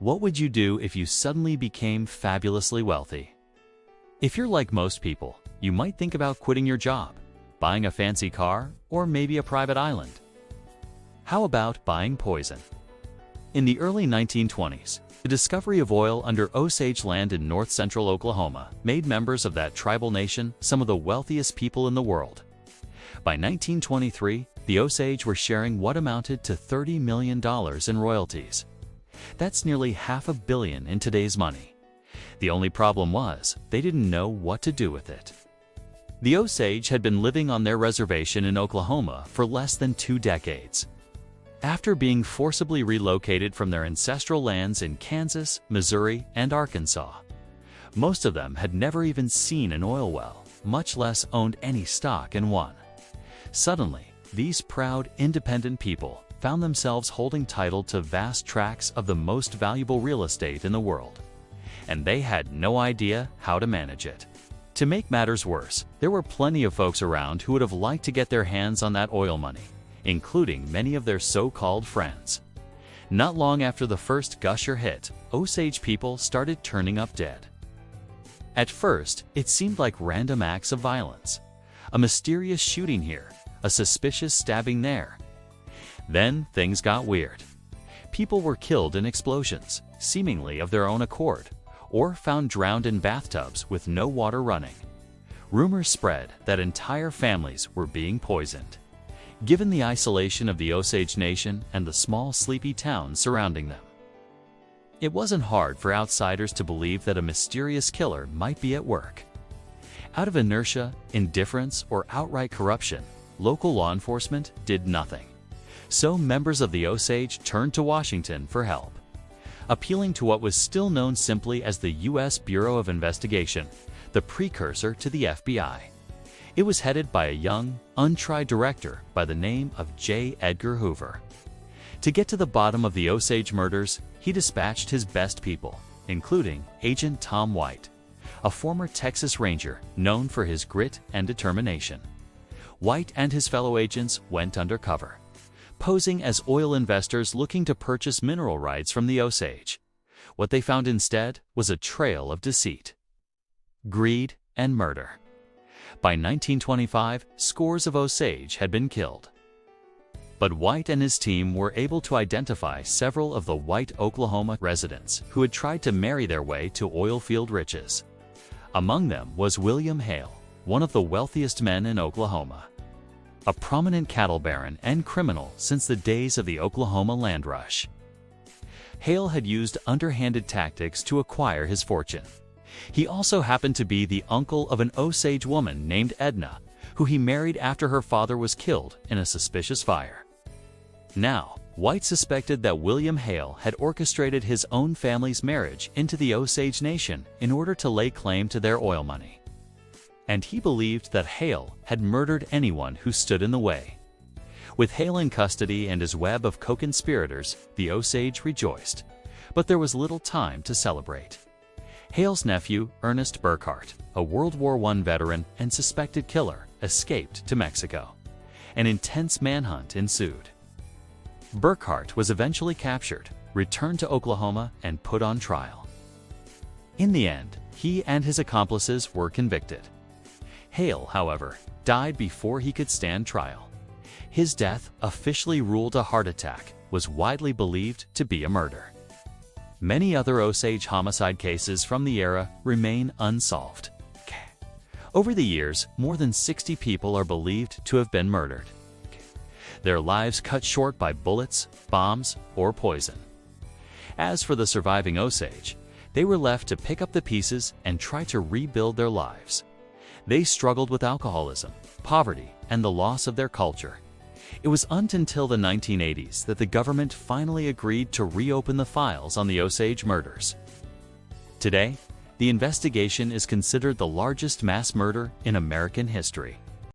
What would you do if you suddenly became fabulously wealthy? If you're like most people, you might think about quitting your job, buying a fancy car, or maybe a private island. How about buying poison? In the early 1920s, the discovery of oil under Osage land in north-central Oklahoma made members of that tribal nation some of the wealthiest people in the world. By 1923, the Osage were sharing what amounted to $30 million in royalties. That's nearly $500 million in today's money. The only problem was, they didn't know what to do with it. The Osage had been living on their reservation in Oklahoma for less than 2 decades. After being forcibly relocated from their ancestral lands in Kansas, Missouri, and Arkansas, most of them had never even seen an oil well, much less owned any stock in one. Suddenly, these proud, independent people found themselves holding title to vast tracts of the most valuable real estate in the world, and they had no idea how to manage it. To make matters worse, there were plenty of folks around who would have liked to get their hands on that oil money, including many of their so-called friends. Not long after the first gusher hit, Osage people started turning up dead. At first, it seemed like random acts of violence. A mysterious shooting here, a suspicious stabbing there. Then things got weird. People were killed in explosions, seemingly of their own accord, or found drowned in bathtubs with no water running. Rumors spread that entire families were being poisoned. Given the isolation of the Osage Nation and the small, sleepy towns surrounding them, it wasn't hard for outsiders to believe that a mysterious killer might be at work. Out of inertia, indifference, or outright corruption, local law enforcement did nothing. So members of the Osage turned to Washington for help. Appealing to what was still known simply as the U.S. Bureau of Investigation, the precursor to the FBI. It was headed by a young, untried director by the name of J. Edgar Hoover. To get to the bottom of the Osage murders, he dispatched his best people, including Agent Tom White, a former Texas Ranger known for his grit and determination. White and his fellow agents went undercover, posing as oil investors looking to purchase mineral rights from the Osage. What they found instead was a trail of deceit, greed, and murder. By 1925, scores of Osage had been killed. But White and his team were able to identify several of the white Oklahoma residents who had tried to marry their way to oil field riches. Among them was William Hale, one of the wealthiest men in Oklahoma. A prominent cattle baron and criminal since the days of the Oklahoma land rush. Hale had used underhanded tactics to acquire his fortune. He also happened to be the uncle of an Osage woman named Edna, who he married after her father was killed in a suspicious fire. Now, White suspected that William Hale had orchestrated his own family's marriage into the Osage Nation in order to lay claim to their oil money. And he believed that Hale had murdered anyone who stood in the way. With Hale in custody and his web of co-conspirators, the Osage rejoiced. But there was little time to celebrate. Hale's nephew, Ernest Burkhart, a World War I veteran and suspected killer, escaped to Mexico. An intense manhunt ensued. Burkhart was eventually captured, returned to Oklahoma, and put on trial. In the end, he and his accomplices were convicted. Hale, however, died before he could stand trial. His death, officially ruled a heart attack, was widely believed to be a murder. Many other Osage homicide cases from the era remain unsolved. Over the years, more than 60 people are believed to have been murdered. Their lives cut short by bullets, bombs, or poison. As for the surviving Osage, they were left to pick up the pieces and try to rebuild their lives. They struggled with alcoholism, poverty, and the loss of their culture. It was until the 1980s that the government finally agreed to reopen the files on the Osage murders. Today, the investigation is considered the largest mass murder in American history.